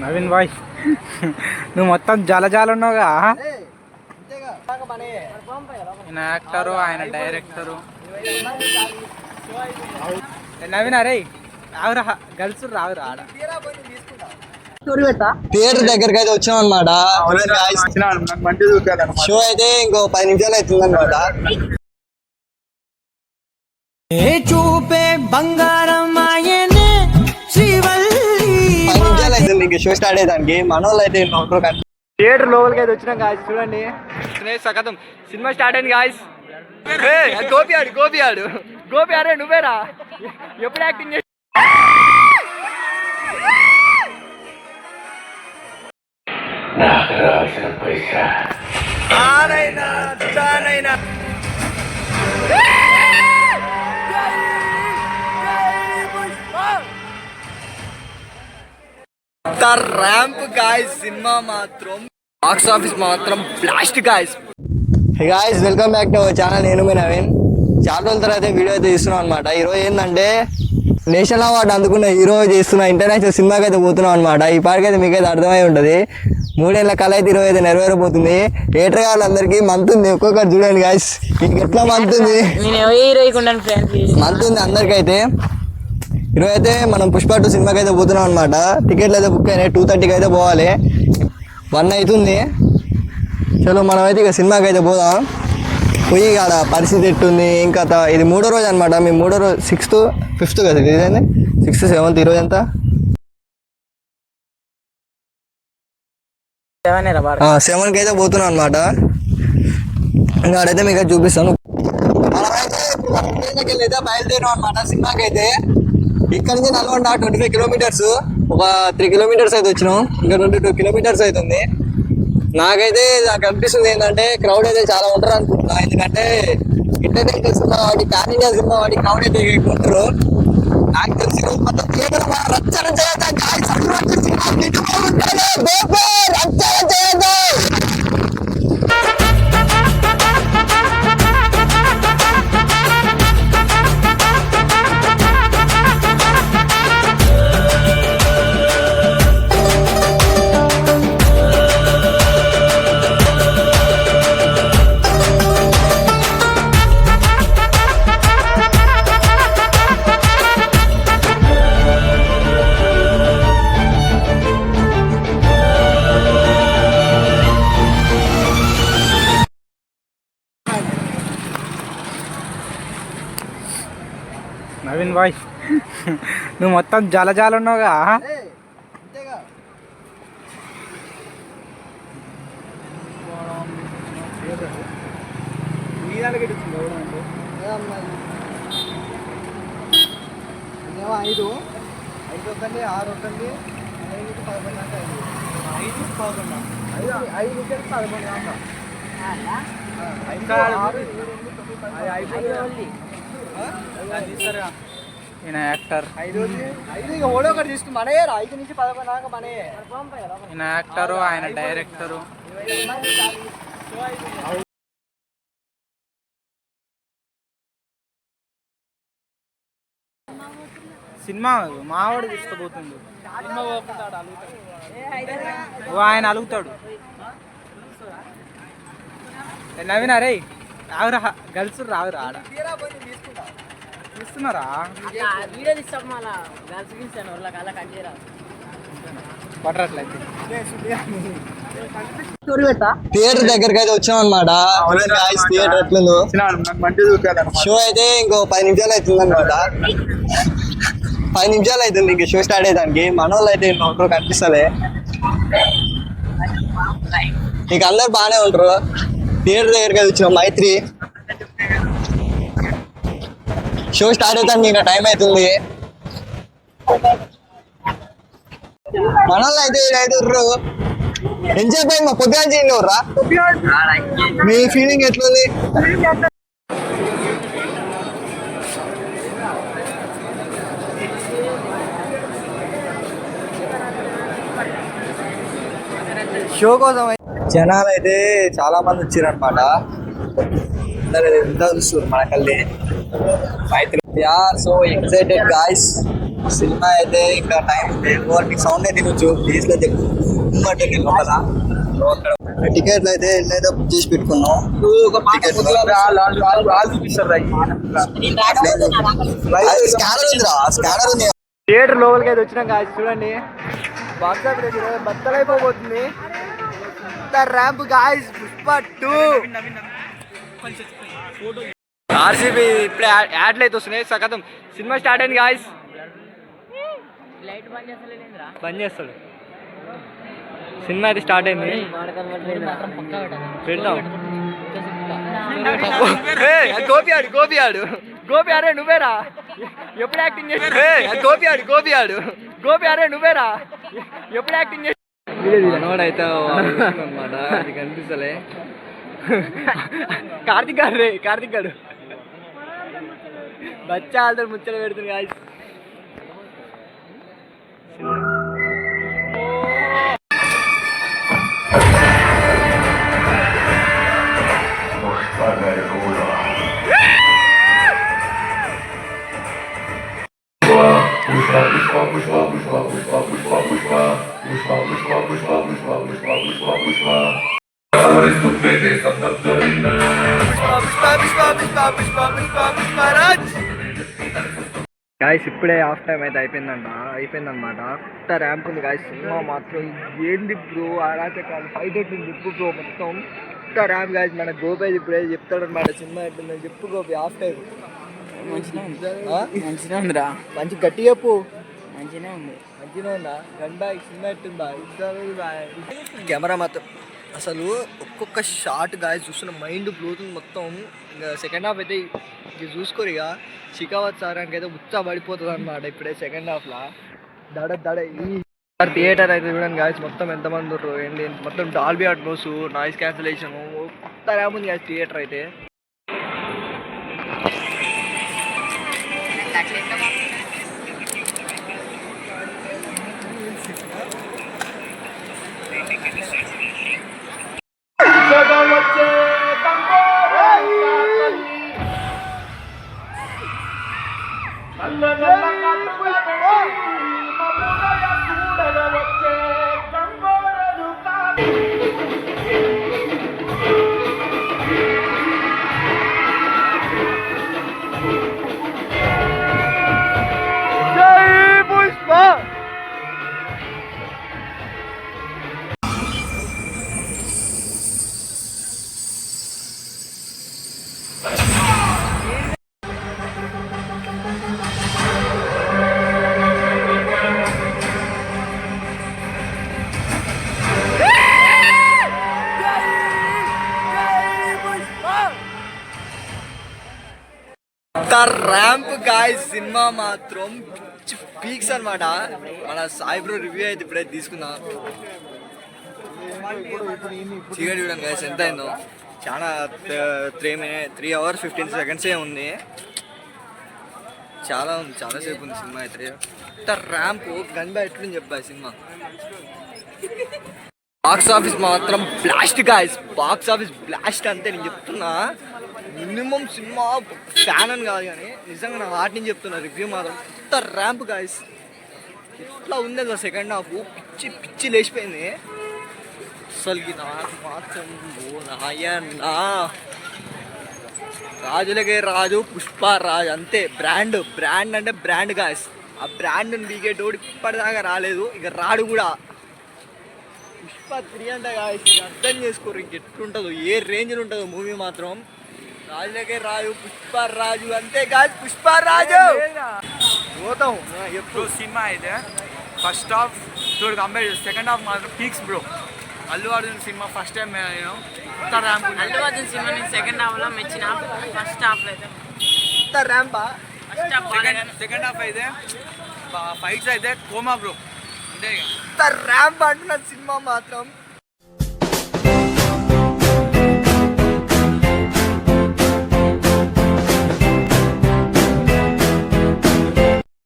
Naveen bye నువ్వు మొత్తం జలజాలు ఉన్నావుగా. ఆయన యాక్టరు, ఆయన డైరెక్టరు. నవీన్ అరే రావురా, గర్ల్స్ రావురా. ఆడ థియేటర్ దగ్గరికి అయితే వచ్చాం అనమాట. షో అయితే ఇంకో 10 నిమిషాలు అవుతుంది అనమాట. చూపే బంగారం 10 నిమిషాలు అవుతుంది ఇంక షో స్టార్ట్ అయ్యేదానికి. మన వాళ్ళు అయితే థియేటర్ లోపలికి అయితే వచ్చినాం గాయస్. చూడండి సగతం సినిమా స్టార్ట్ అయింది గాయస్. గోపి అరే నువ్వేరా, ఎప్పుడు యాక్టింగ్ చేసి ర్యాంప్ గాయస్. సినిమా మాత్రం బాక్స్ ఆఫీస్ మాత్రం blast guys. Guys welcome back to our channel. నేను మీ నవీన్. చాలా రోజుల తర్వాత వీడియో అయితే తీస్తున్నాం అనమాట. ఈరోజు ఏంటంటే నేషనల్ అవార్డు అందుకున్న హీరో చేస్తున్న ఇంటర్నేషనల్ సినిమాకి అయితే పోతున్నాం అనమాట. ఈ పాటికైతే మీకైతే అర్థమై ఉంటుంది. 3 ఏళ్ల కళ అయితే ఈరోజు అయితే నెరవేరబోతుంది. థియేటర్ వాళ్ళందరికీ మంత్ ఉంది. ఒక్కొక్కరు చూడండి గాయస్, ఇంక ఎట్లా మంత్ ఉంది అందరికైతే. ఈరోజు అయితే మనం పుష్ప 2 సినిమాకి అయితే పోతున్నాం అనమాట. టికెట్లు అయితే బుక్ అయినాయి. 2:30కి అయితే పోవాలి. 1 అవుతుంది. చలో మనమైతే ఇక సినిమాకి అయితే పోదాం. పోయి కాడ పరిస్థితి ఎట్టుంది ఇంకా. ఇది 3వ రోజు అనమాట. మేము 3వ రోజు 6th 5th కదా, ఇదేంది 6th 7th. ఈరోజు ఎంత 7కి అయితే పోతున్నాం అనమాట. ఇంకా ఆడైతే మీకు చూపిస్తాను. మనమైతే బయలుదేరాం అనమాట సినిమాకి అయితే. ఇక్కడ నుంచి నల్గొండ 25 కిలోమీటర్స్, ఒక 3 కిలోమీటర్స్ అయితే వచ్చినాం. ఇంకా 22 కిలోమీటర్స్ అవుతుంది. నాకైతే నాకు అనిపిస్తుంది ఏంటంటే క్రౌడ్ అయితే చాలా ఉంటారు అనుకుంటున్నా. ఎందుకంటే ఇంటర్నేషనల్ సినిమా వాటి, పాన్ ఇండియా సినిమా వాటి క్రౌడ్ అయితే ఎక్కువ ఉంటారు. నాకు తెలిసి మొత్తం థియేటర్ రచ్చన చేద్దాం. నవీన్ బాయ్ నువ్వు మొత్తం జలజాలు ఉన్నావుగా. ఐదు వద్దండి, 6 వద్దండి, 5 11 అంటే 5 11 5 11 దాకా. ఈయన యాక్టర్, 5 ఇక ఓడో ఒకటి తీసుకుని మనయ్యారు. 5 నుంచి 11 దాకా మనయ్యే. ఈయన యాక్టరు, ఆయన డైరెక్టరు. సినిమా మావాడు తీసుకుపోతుంది. ఆయన అలుగుతాడు. నవీన్ అరే రావురా, గర్ల్స్ రావురా. ఆడ చూస్తున్నారా థియేటర్ దగ్గరికి అయితే వచ్చాం అనమాట. థియేటర్ ఎట్లుందో షో అయితే ఇంకో 10 నిమిషాలు అవుతుంది అనమాట. 10 నిమిషాలు అవుతుంది ఇంక షో స్టార్ట్ అయ్యేదానికి. మన వాళ్ళు అయితే ఒకరు కనిపిస్తలే. ఇంక అందరు బాగానే ఉంటారు. థియేటర్ దగ్గరికి అయితే వచ్చినాం. మైత్రి షో స్టార్ట్ అవుతానికి ఇంకా టైం అవుతుంది. మన వాళ్ళు అయితే ఎంజాయ్ పోయి మా పొద్దుగా చేయండిరా. మీ ఫీలింగ్ ఎట్లుంది? షో కోసం జనాలు అయితే చాలా మంది వచ్చారు అనమాట. అందరూ ఎంత చూస్తారు మనకల్లి. So excited guys. సినిమా అయితే ఇంకా టైం ఉంది సౌండ్ అయితే నువ్వు ప్లేస్లో లోపల టికెట్లు అయితే ఎన్నైతే బుక్ చేసి పెట్టుకున్నాం. స్కానర్ ఉంది. థియేటర్ లోపలికి అయితే వచ్చినాం కాదు చూడండి. బాక్స్ ఆఫీస్ బద్దలైపోతుంది. ర్యాంప్ గాయస్ పుష్ప 2 ఆర్సీబీ ఇప్పుడే యాడ్లు అయితే వస్తున్నాయి. సగతం సినిమా స్టార్ట్ అయింది గాయస్. బంద్ చేస్తాడు. సినిమా అయితే స్టార్ట్ అయింది. పెడతాం. గోపి ఆడు నువ్వేరా ఎప్పుడు యాక్టింగ్ చేసి గోపి ఆడు నువ్వేరా ఎప్పుడు యాక్టింగ్ చేసి మనవాడైతే అనమాట. అది కనిపిస్తలే. కార్తిక్ గారు బచ్చా వాళ్ళతో ముచ్చట పెడుతుంది కాదు. గాయస్ ఇప్పుడే హాఫ్ టైం అయితే అయిపోయిందన్నమాట. కొత్త ర్యాంప్ ఉంది గాయస్. సినిమా మాత్రం ఏంది బ్రో అరాచకాలు ఫైట్ ఎట్టింది చెప్పు బ్రో. మొత్తం కొత్త ర్యాంప్ గాయస్. మన గోపి ఇప్పుడే చెప్తాడు అనమాట సినిమా ఎట్టిందని. చెప్పు గోపి హాఫ్ టైం మంచిగా ఉందిరా. మంచి గట్టి చెప్పు. మంచిగా ఉందా గంట సినిమా ఎట్టిందా? కెమెరా మాత్రం అసలు ఒక్కొక్క షాట్ గాయస్ చూస్తున్న మైండ్ బ్లోతుంది మొత్తం. ఇంకా సెకండ్ హాఫ్ అయితే ఇక చూసుకోరు. ఇక షికావత్ సారానికి అయితే ఉత్సాహ పడిపోతుంది అనమాట ఇప్పుడే సెకండ్ హాఫ్లో. దడ ఈ థియేటర్ అయితే చూడండి గాయస్. మొత్తం ఎంతమంది ఉంటారు ఏంటి మొత్తం డాల్బీ అట్మోస్ నాయిస్ క్యాన్సిలేషన్ కొత్త ర్యాంప్ ఉంది గాయస్ థియేటర్ అయితే. ర్యాంప్ గాయస్ సినిమా మాత్రం పీక్స్ అనమాట. మన సాయి బ్రో రివ్యూ అయితే ఇప్పుడైతే తీసుకుందాం. చీకటి చూడండి గాయస్ ఎంత అయిందో. చాలా 3 hours 15 seconds ఉంది. చాలా చాలాసేపు ఉంది సినిమా అయితే. ర్యాంప్ గన్ బై ఎట్లుంది చెప్పా సినిమా. బాక్స్ ఆఫీస్ మాత్రం blast guys. Box office blast అంతే నేను చెప్తున్నా. మినిమం సినిమా ఫ్యాన్ అని కాదు కానీ నిజంగా నా హార్ట్ నుంచి చెప్తున్నా. రివ్యూ మాత్రం కొత్త ర్యాంప్ గాయస్. ఇట్లా ఉంది అసలు సెకండ్ హాఫ్ పిచ్చి లేచిపోయింది అసలుకి. నాకు మాత్రం నాయన్నా రాజులకే రాజు పుష్ప రాజు అంతే. బ్రాండ్ అంటే బ్రాండ్ గాయస్. ఆ బ్రాండ్ బీకేటోడు ఇప్పటిదాకా రాలేదు, ఇక రాడు కూడా. పుష్ప 3 అంట గాయస్. అర్థం చేసుకోరు ఇంకెట్లుంటుందో, ఏ రేంజ్లో ఉంటుందో మూవీ మాత్రం. రాజులకే రాజు పుష్పరాజు అంతే గాయస్. పుష్పరాజు పోతాం ఎప్పుడు సినిమా అయితే ఫస్ట్ హాఫ్ చూడు కంపేర్ సెకండ్ హాఫ్ మాత్రం peaks bro. Allu Arjun cinema first time నేను కొత్త ర్యాంప్. అల్లు అర్జున్ సినిమా నేను సెకండ్ హాఫ్లో మెచ్చిన. ఫస్ట్ హాఫ్లో అయితే కొత్త ర్యాంపా. సెకండ్ హాఫ్ అయితే ఫైట్స్ అయితే కోమా బ్రో అంతే. కొత్త ర్యాంప్ అంటున్న సినిమా మాత్రం